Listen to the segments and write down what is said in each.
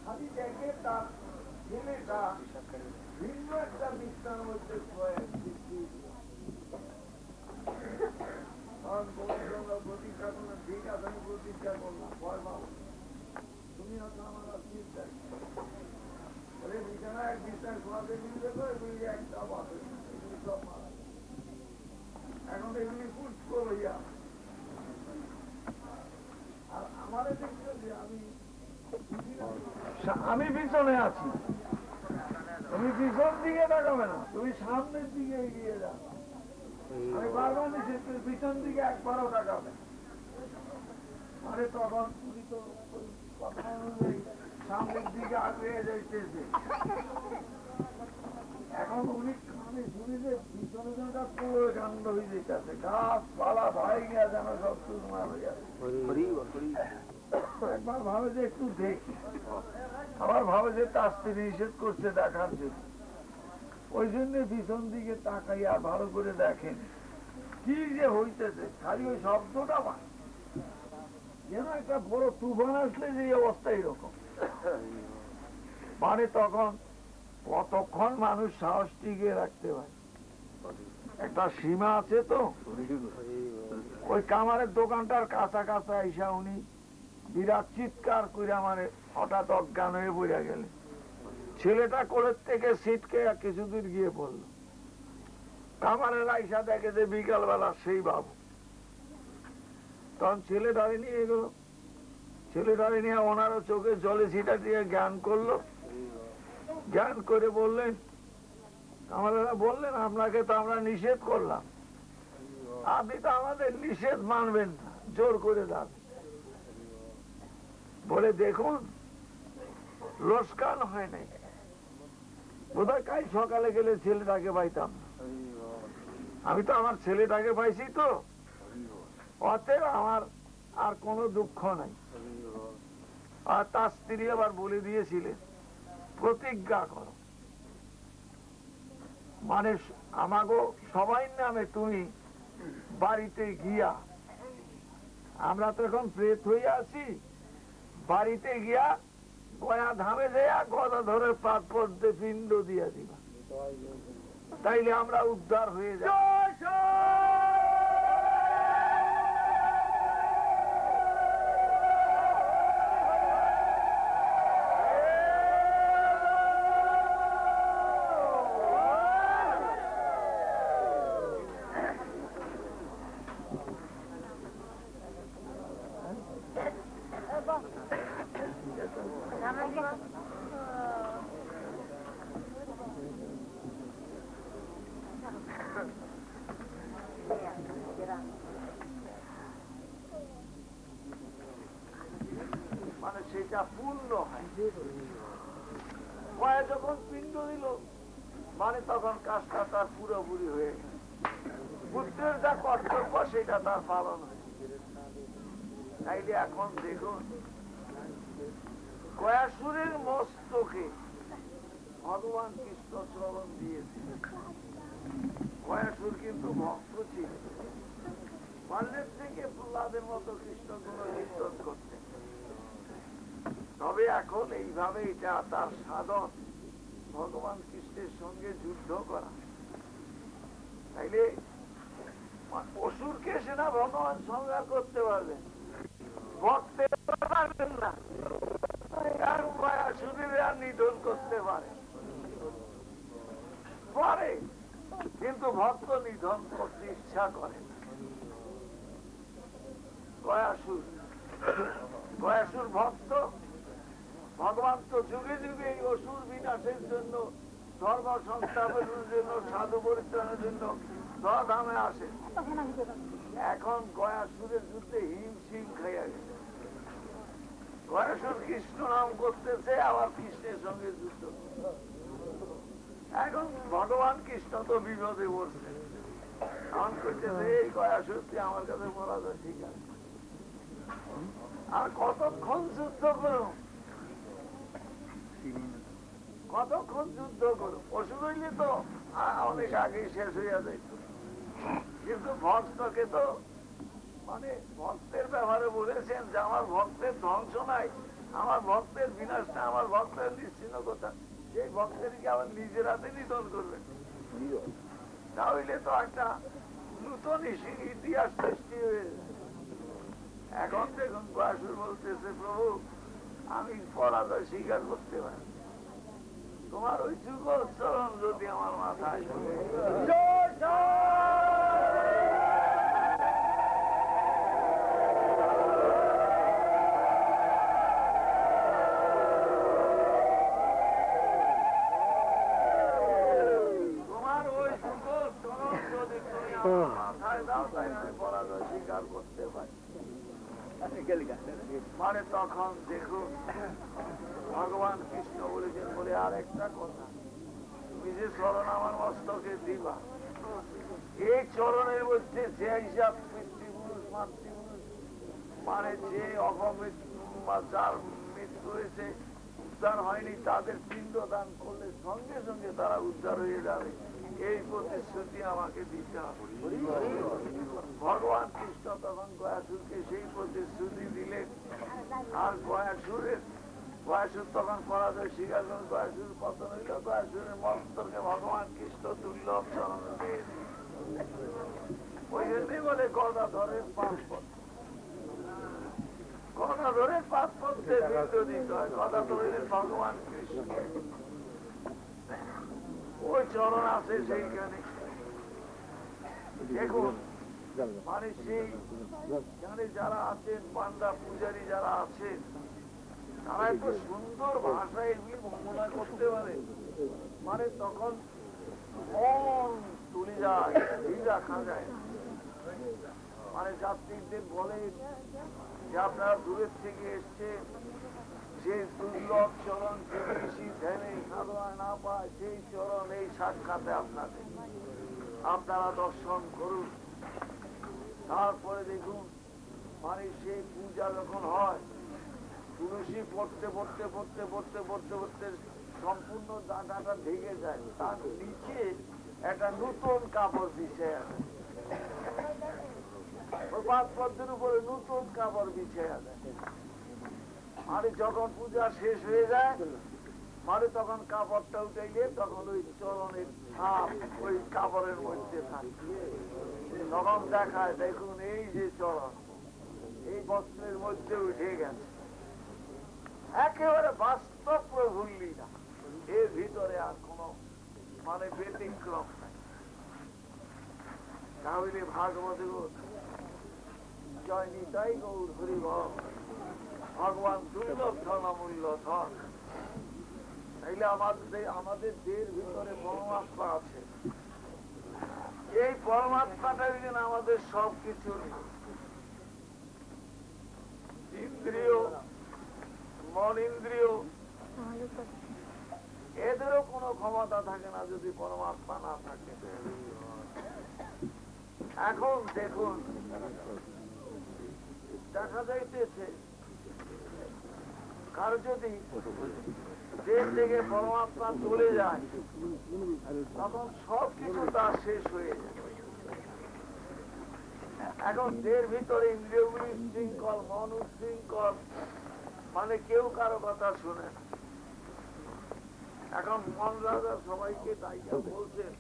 খালি দেখে তার ছেলেটা ভিন্ন একটা মিশ্রণ মধ্যে প্রতিষ্ঠা করলাম, ঠিক আছে আমি প্রতিষ্ঠা করলাম, ভয় পাবো তুমি হয়তো আমার চিন্তা বিছানায় এক বিছানায় শোয়াতে মিলবে তো এগুলি একটা বাসে এগুলি সব মারা যায়। এখন এগুলি পুষ্প হইয়া আর আমারে দেখছো যে আমি পিছনে আছি, তুমি পিছন দিকে তাকাবে না, তুমি সামনের দিকে এগিয়ে যাও। আমি বারবার নিষেধ করি পিছন দিকে একবারও তাকাবে, মানে তখন তুমি তো কথা অনুযায়ী সামনের দিকে আগে যাইতেছে। এখন উনি কানে শুনি যে পিছনে যেটা পুরো কাণ্ড হয়ে যেতেছে, গাছ পালা ভাই গিয়া যেন সব চুরমার হয়ে যাচ্ছে। একবার ভাবে যে একটু দেখি, আবার ভাবে যে তাস্তি নিষেধ করছে দেখার জন্য, ওই জন্য পিছন দিকে তাকাইয়া ভালো করে দেখেন কি যে হইতেছে। খালি ওই শব্দটা যেন একটা বড় তুফান আসলে যে অবস্থা এরকম, মানে তখন কতক্ষণ মানুষ সাহস টিকে রাখতে পারে, একটা সীমা আছে তো। ওই কামারের দোকানটার কাঁচা কাঁচা আইসা উনি বিরাট চিৎকার করে মানে হঠাৎ অজ্ঞান হয়ে পড়ে গেলেন। ছেলেটা কোলের থেকে ছিটকে কিছু দূর গিয়ে পড়ল। কামারের আইসা দেখে যে বিকালবেলা সেই বাবু। তখন ছেলেটারে নিয়ে গেল, ছেলেটারে নিয়ে ওনারও চোখে জলে ছিটা দিয়ে জ্ঞান করলো। জ্ঞান করে বললেন, কামারেরা বললেন আপনাকে তো আমরা নিষেধ করলাম, আপনি তো আমাদের নিষেধ মানবেন না, জোর করে যাবেন। বলে দেখুন লোসকান হয় নাই, বোধহয় কাল সকালে গেলে ছেলেটাকে পাইতাম। আমি তো আমার ছেলেটাকে পাইছি তো, অতএব আমার আর কোনো দুঃখ নাই। আর তার স্ত্রী আবার বলে দিয়েছিলেন প্রতিজ্ঞা করো, মানে আমাগো সবাই নামে তুমি বাড়িতে গিয়া, আমরা তো এখন প্রেত হইয়া আছি, বাড়িতে গিয়া গয়া ধামে দেয়া গদা ধরে পাত পদ্মে পিণ্ড দিয়া দিবা, তাইলে আমরা উদ্ধার হয়ে যাব। মানে সেটা পূর্ণ হয়, কয়া যখন পিণ্ড দিল মানে তখন কাজটা তার পুরোপুরি হয়ে গেল। পুত্রের যা কর্তব্য সেটা তার পালন হয়েছে। তাইলে এখন দেখুন কয়াসুরের মস্তকে ভগবান কৃষ্ণ চরণ দিয়েছে। কয়াসুর কিন্তু ভক্ত ছিল, বাল্যের থেকে প্রহ্লাদের মতো কৃষ্ণ গুণ কীর্তন করতেন। তবে এখন এইভাবে এটা তার সাধন, ভগবান কৃষ্ণের সঙ্গে যুদ্ধ করা। তাইলে অসুরকে সেনা ভগবান সংহার করতে পারবেন, ভক্তের পারবেন না, কারণ কয়াসুরের আর নিধন করতে পারে, কিন্তু ভক্ত নিধন করতে ইচ্ছা করে না। কয়াসুর ভক্ত, ভগবান তো যুগে যুগে এই অসুর বিনাশের জন্য, ধর্ম সংস্থাপনের জন্য, সাধু পরিত্রাণের জন্য ধরাধামে আসে। এখন কয়াসুরের যুদ্ধে হিমশিম খাইয়া গেছে। গয়াসুর কৃষ্ণ নাম করতেছে, আবার কৃষ্ণের সঙ্গে যুদ্ধ। এখন ভগবান কৃষ্ণ তো বিপদে পড়ছে, এখন করতেছে এই গয়াসুর তুই আমার কাছে বলা যায় ঠিক আছে, আর কতক্ষণ যুদ্ধ করো, কতক্ষণ যুদ্ধ করো, ওষুধ হইলে তো অনেক আগে শেষ হইয়া যাইত। কিন্তু ভক্তকে তো মানে ভক্তের ব্যাপারে বলেছেন যে আমার ভক্তের ধ্বংস নাই, আমার ভক্তের বিনাশ না, আমার ভক্তের নিশ্চিন্ন কথা, সেই ভক্তেরকে আবার নিজের হাতে নিধন করবেন, তাহলে তো একটা নূতন ইতিহাস সৃষ্টি হয়ে যায়। এখন দেখুন গয়াসুর বলতেছে প্রভু আমি পরাজয় স্বীকার করতে পারি, তোমার ওই যুগল চরণ যদি আমার মাথায় মানে তখন দেখুন ভগবান কৃষ্ণ বলেছেন বলে আর একটা কথা, তুমি যে চরণ আমার মস্তকে দিবা, এই চরণের মধ্যে যে হিসাব পিতৃপুরুষ মাতৃপুরুষ মানে যে অপমৃত্যু যার মৃত্যু হয়েছে উদ্ধার হয়নি তাদের পিণ্ড দান করলে সঙ্গে সঙ্গে তারা উদ্ধার হয়ে যাবে, এই প্রতিশ্রুতি আমাকে দিতে হবে। ভগবান কৃষ্ণ তখন গয়াসুরকে সেই প্রতিশ্রুতি দিলেন, আর গয়াসুর তখন পরাজয় স্বীকার করেন, গয়াসুর পতন হইল, গয়াসুরের মস্তকে ভগবান কৃষ্ণ দুর্লভ চরণ দিয়ে ওই জন্যই বলে গদাধরের পাঁচ পথ, গদাধরের পাঁচ পথে বৃদ্ধ দিতে হয়, গদাধরের ভগবান কৃষ্ণ ওই চরণ আছে সেইখানে। দেখুন মানে সেইখানে যারা আছেন পান্ডা পূজারী যারা আছেন তারা এত সুন্দর ভাষায় এগুলি বর্ণনা করতে পারে, মানে তখন মন তুলে যায়, রাখা যায়, মানে যাত্রীদের বলে যে আপনারা দূরের থেকে এসছে, যে দুর্লভ চরণ বেশি ধ্যানে সাধনা না পায় সেই চরণ এই সাক্ষাতে আপনারা দর্শন করুন। তারপরে দেখুন মানে সেই পূজা যখন হয়, তুলসী পড়তে পড়তে পড়তে পড়তে পড়তে পড়তে সম্পূর্ণ ডাঁটাটা ঢেকে যায়, তার নিচে একটা নতুন কাপড় বিছে আছে, পাঁচ পদ্মের উপরে নতুন কাপড় বিছে আছে। মানে যখন পূজা শেষ হয়ে যায় মানে তখন কাপড়টা উঠাইলে তখন ওই চরণের ছাপ ওই কাপড়ের মধ্যে থাকে, তখন দেখায় দেখুন এই যে চরণ এই বস্ত্রের মধ্যে উঠে গেছে, একেবারে বাস্তব প্রভুর লীলা, এর ভিতরে আর কোন মানে ব্যতিক্রম নাই। তাহলে ভাগবত জয় নিতাই গৌর হরি ভগবান দুর্লভ ধনমূল্য ধন, তাইলে আমাদের দেহের ভিতরে পরমাত্মা আছে, এই পরমাত্মাটাই যেন আমাদের সবকিছু ইন্দ্রিয় মন ইন্দ্রিয় এদেরও কোনো ক্ষমতা থাকে না যদি পরমাত্মা না থাকে। এখন দেখুন দেখা যাইতেছে কারো যদি দেশ থেকে পরমাত্মা চলে যায় তখন সবকিছু তার শেষ হয়ে যায়। এখন দেহের ভিতরে ইন্দ্রিয়গুলি শৃঙ্খল, মন উশৃঙ্খল, মানে কেউ কারো কথা শুনে না। এখন মন রাজা সবাইকে দায়িত্ব বলছেন,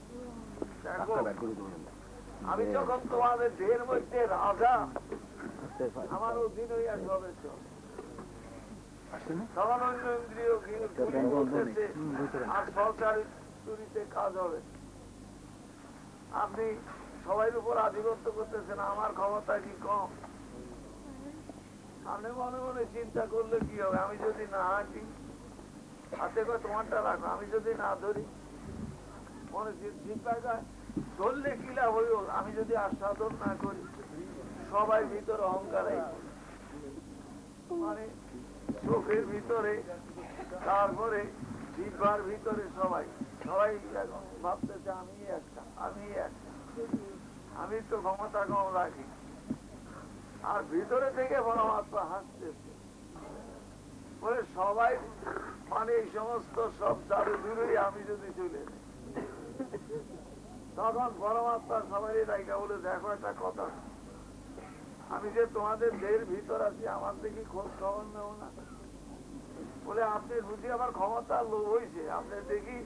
দেখো আমি যখন তোমাদের দেহের মধ্যে রাজা, আমার অধীন হইয়া সবে চল, তখন অন্য ইন্দ্রিয় বলতেছে আর সরকারি চুরিতে কাজ হবে, আপনি সবাই উপর আধিপত্য করতেছেন, আমার ক্ষমতা কি কম? সামনে মনে মনে চিন্তা করলে কি হবে, আমি যদি না হাঁটি হাতে করে তোমারটা রাখো, আমি যদি না ধরি মনে চিন্তা যায় ধরলে কি লাভ হইব, আমি যদি আস্বাদন না করি। সবাই ভিতরে অহংকার, মানে চোখের ভিতরে, তারপরে জিহ্বার ভিতরে, সবাই সবাই এখন ভাবতেছে আমি একটা, আমি তো ক্ষমতা কম রাখি। আর ভিতরে থেকে পরমাত্মা হাসতেছে, বলে সবাই মানে এই সমস্ত সব জাদু দূরেই আমি যদি চলে যাই। তখন পরমাত্মা সবাই ডাইকা বলে, দেখো একটা কথা, আমি যে তোমাদের দেহের ভিতর আছি, আমার দেখি খোঁজ খবর নেব না? বলে আপনি বুঝি আমার ক্ষমতা লোভ হয়েছে, আপনি দেখি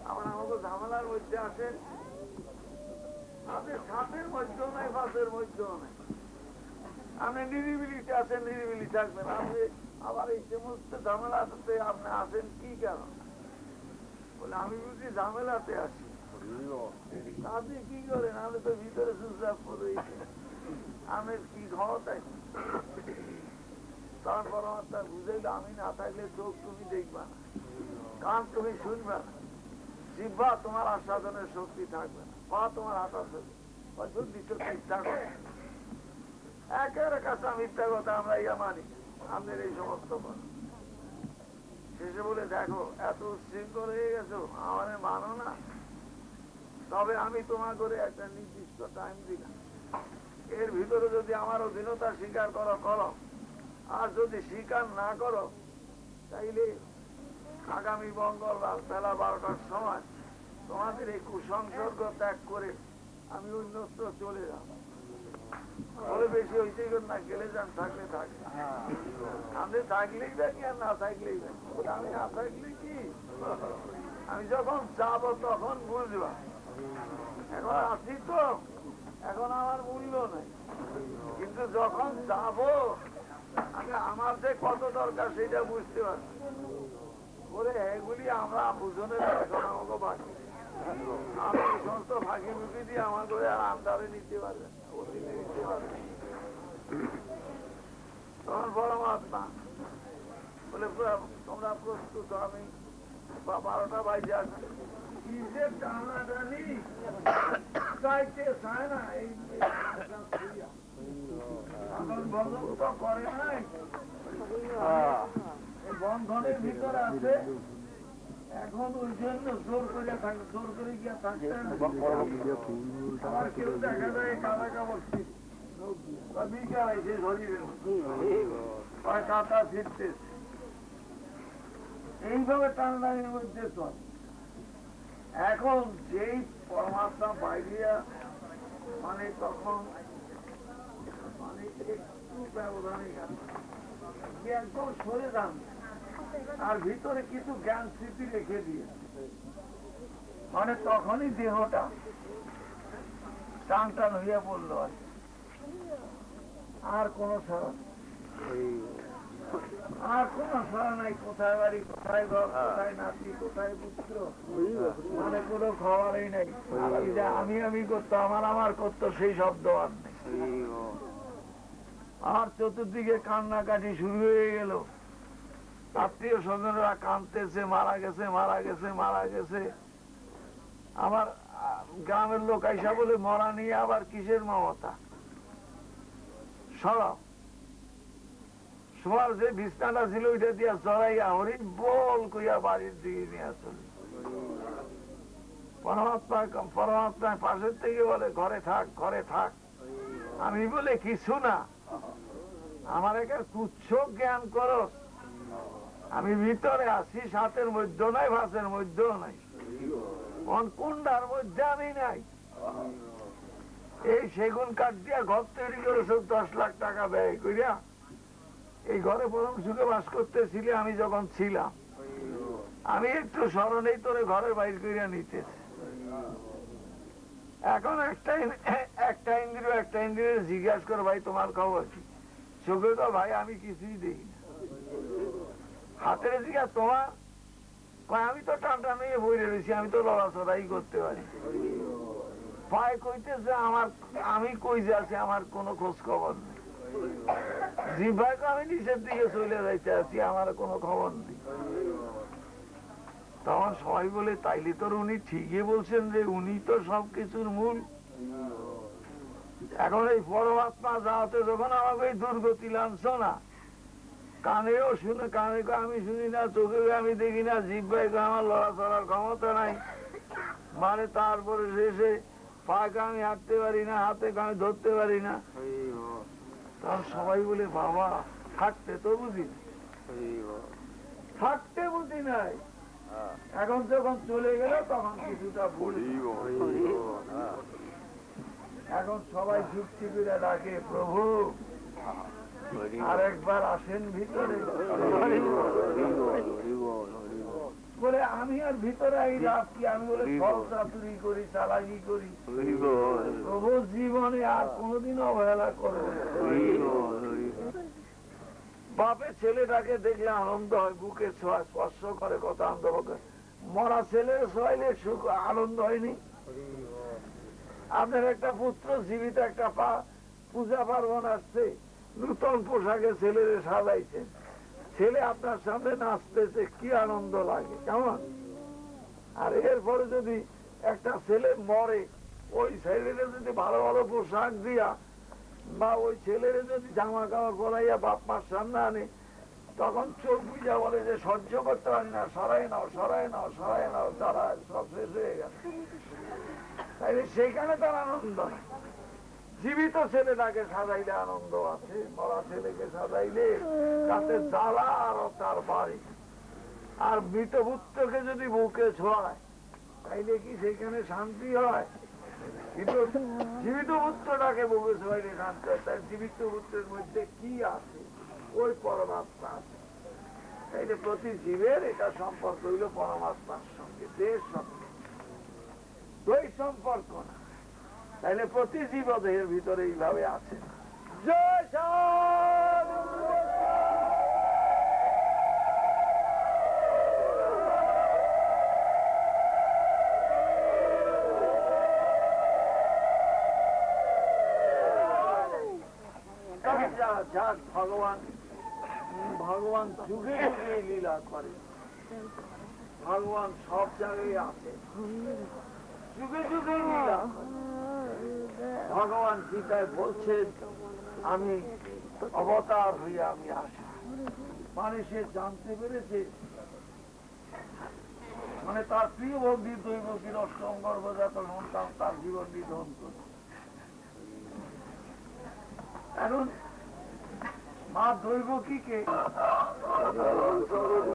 আমার আমাকে ঝামেলার মধ্যে আসেন, আপনি সাপের মধ্যেও নাই, ফাঁসের মধ্যেও নাই, আপনি নিরিবিলিতে আছেন, নিরিবিলি থাকবেন, আপনি আবার এই সমস্ত ঝামেলাতে আপনি আসেন কি কারণ? বলে আমি বুঝি ঝামেলাতে আসি। আপনি কি করেন? আমি তো ভিতরে চুপচাপ করে আমি কি ক্ষমতায়। তার পরমাত্মা বুঝাইল, আমি না থাকলে চোখ তুমি দেখবা না, কান তুমি শুনবে না, জিহ্বা তোমার আস্বাদনের শক্তি থাকবে না, পা তোমার হাঁটা চলবে, যদি মিথ্যা কথা, একের কাছে মিথ্যা কথা আমরা ইয়া মানি, আমাদের এই সমস্ত কথা। শেষে বলে, দেখো এত উচ্ছৃঙ্খল হয়ে গেছো, আমার মানো না, তবে আমি তোমার করে একটা নির্দিষ্ট টাইম দিলাম, এর ভিতরে যদি আমার অধীনতা স্বীকার করো করো, আর যদি স্বীকার না করো তাইলে আগামী মঙ্গলবার বেলা 12টার সময় তোমাদের এই কুসংসর্গ ত্যাগ করে আমি অন্যত্র চলে যাব। বলে বেশি হইতে না, গেলে যান, থাকলে থাকে, আমি থাকলেই দেখি আর না থাকলেই দেখি। আমি না থাকলে কি, আমি যখন যাবো তখন বুঝবা, এখন আছি তো, এখন আমার মূল্য নাই, কিন্তু যখন যাবো আমি আমার যে কত দরকার সেটা বুঝতে পারছি। বলে এগুলি আমরা বুঝনে এখন আমাকে বাকি, আমি এই সমস্ত ফাঁকি মুখি দিয়ে আমার করে আর আমদারে নিতে পারবেন, অতীতে নিতে পারবেন। তখন পরমাত্মা বলে, তোমরা প্রস্তুত, আমি 12টা বাজে আসবে, কি যে টানাটানি চাইতে চায় না, এই করে নাই, বন্ধনের ভিতরে আছে, এখন ওই জন্য জোর করে থাকে, জোর করে গিয়া থাকতে আমার কেউ দেখা যায় কাদা কাপড় বিকাল এসে শরীরের কাঁটা ছিটতেছে, এইভাবে টানাটানির মধ্যে চল। এখন যেই পরমাত্মা বাইরিয়া মানে তখন মানে একটু ব্যবধানে একদম সরে যান, আর ভিতরে কিছু জ্ঞান স্মৃতি রেখে দিয়ে, মানে তখনই দেহটা টান টান হইয়া পড়লো, আর কোন সারা, আর কোন সারা নাই, কোথায় বাড়ি, কোথায় ঘর, কোথায় নাতি, কোথায় পুত্র, মানে কোনো খবরই নাই। আমি করতো, আমার করতো, সেই শব্দ আর নেই। আর চতুর্দিকে কান্নাকাটি শুরু হয়ে গেল, আত্মীয় স্বজনরা কাঁদতেছে, মারা গেছে, মারা গেছে, মারা গেছে। আমার গ্রামের লোক আইসা বলে, মরা নিয়ে আবার কিসের মমতা, সরব শোয়ার যে বিছনাটা ছিল ওইটা দিয়া জড়াইয়া হরি বল কইয়া বাড়ির দিকে নিয়ে চলে। পরমাত্মা পাশের থেকে বলে, ঘরে থাক, ঘরে থাক। আমি বলে, কিছু না, আমার একটা তুচ্ছ জ্ঞান করো, আমি ভিতরে আছি, সাতের মধ্যেও নাই, ভাতের মধ্যেও নাই, কুন্ডার মধ্যে আমি নাই। এই সেগুন কাঠ দিয়া ঘর তৈরি করেছে 10 লাখ টাকা ব্যয় করিয়া, এই ঘরে প্রথম সুখে বাস করতেছিলে আমি যখন ছিলাম, আমি একটু স্মরণেই তোরে ঘরে বাইর করিয়া নিতেছি। এখন একটা ইন্দ্রিয় জিজ্ঞাসা করো, ভাই তোমার খবর কি? চোখে তো ভাই আমি কিছুই দেখি না। হাতের জিজ্ঞাসা তোমার, আমি তো টান টান নিয়ে বইরে রয়েছি, আমি তো লড়াচড়াই করতে পারি। পায়ে কইতেছে আমার, আমি কই যে আছি আমার কোনো খোঁজ খবর নেই। জিহ্বাকে আমি নিচের দিকে চলে যাইতে আছি, আমার কোনো খবর নেই। তখন সবাই বলে, তাইলে তোর উনি ঠিকই বলছেন যে উনি তো সবকিছুর মূল। এখন এই পরমাত্মা যাওয়াতে যখন আমাকে এই দুর্গতি লাঞ্ছ না, কানেও শুনে, কানে আমি শুনি না, চোখে আমি দেখি না, জিহ্বায় আমার লড়াচড়ার ক্ষমতা নাই, মানে তারপরে শেষে পাকে আমি হাঁটতে পারি না, হাতে আমি ধরতে পারি না। তখন সবাই বলে বাবা থাকতে তো বুঝি, থাকতে বুঝি নাই, এখন যখন চলে গেল তখন কিছুটা বুঝি। এখন সবাই যুক্তি করে ডাকে প্রভু আরেকবার আসেন ভিতরে, বলে আমি আর ভিতরে আই লাভ কি, আমি বলে ফল চাতুরি করি, চালাকি করি, প্রভু জীবনে আর কোনোদিন অবহেলা করবো না। বাপে ছেলেটাকে দেখলে আনন্দ হয়, বুকে ছোঁয়া স্পর্শ করে, কথা আনন্দ করে। মরা ছেলে ছোঁয়াইলে সুখ আনন্দ হয়নি? আপনার একটা পুত্র জীবিত, একটা পূজা পার্বণ আসছে, নূতন পোশাকে ছেলেরে সাজাইছেন, ছেলে আপনার সামনে নাচতেছে, কি আনন্দ লাগে, কেমন? আর এরপরে যদি একটা ছেলে মরে, ওই ছেলেরে যদি ভালো ভালো পোশাক দিয়া বা ওই ছেলেরে যদি জামা কাপড় পরাইয়া বাপ মার সামনে আনে, তখন চোখ বুঝা বলে যে সহ্য করতে পারি না, সরাই নাও, সরাই নাও, সরাই নাও, তারা সব শেষ হয়ে গেল। তাইলে সেইখানে তার আনন্দ নাই। জীবিত ছেলেটাকে সাজাইলে আনন্দ আছে, মরা ছেলেকে সাজাইলে তাতে জ্বালা আর তার বাড়ি। আর মৃত পুত্রকে যদি বুকে ছোঁয়ায় তাইলে কি সেখানে শান্তি হয়? কিন্তু জীবিত পুত্রটাকে বুকে ছোঁয়াইলে শান্তি হয়। তাই জীবিত পুত্রের মধ্যে কি আছে? ওই পরমাত্মা আছে। তাইলে প্রতি জীবের এটা সম্পর্ক হইল পরমাত্মার সঙ্গে, দেশ সঙ্গে, দুই সম্পর্ক না। তাইলে প্রতি জীব দেহের ভিতরে এইভাবে আছে। জয় সাধু। ভগবান যুগে যুগে লীলা করে, ভগবান সব জায়গায় আছে, যুগে যুগে লীলা করে। ভগবান গীতায় বলছেন আমি অবতার হইয়া আমি আসি, মানে সে জানতে পেরেছে, মানে তার প্রিয় ভক্তি দৈবকীর অষ্টম গর্ভজাত সন্তান তার জীবন নিধন করে। এখন মা দৈবকীকে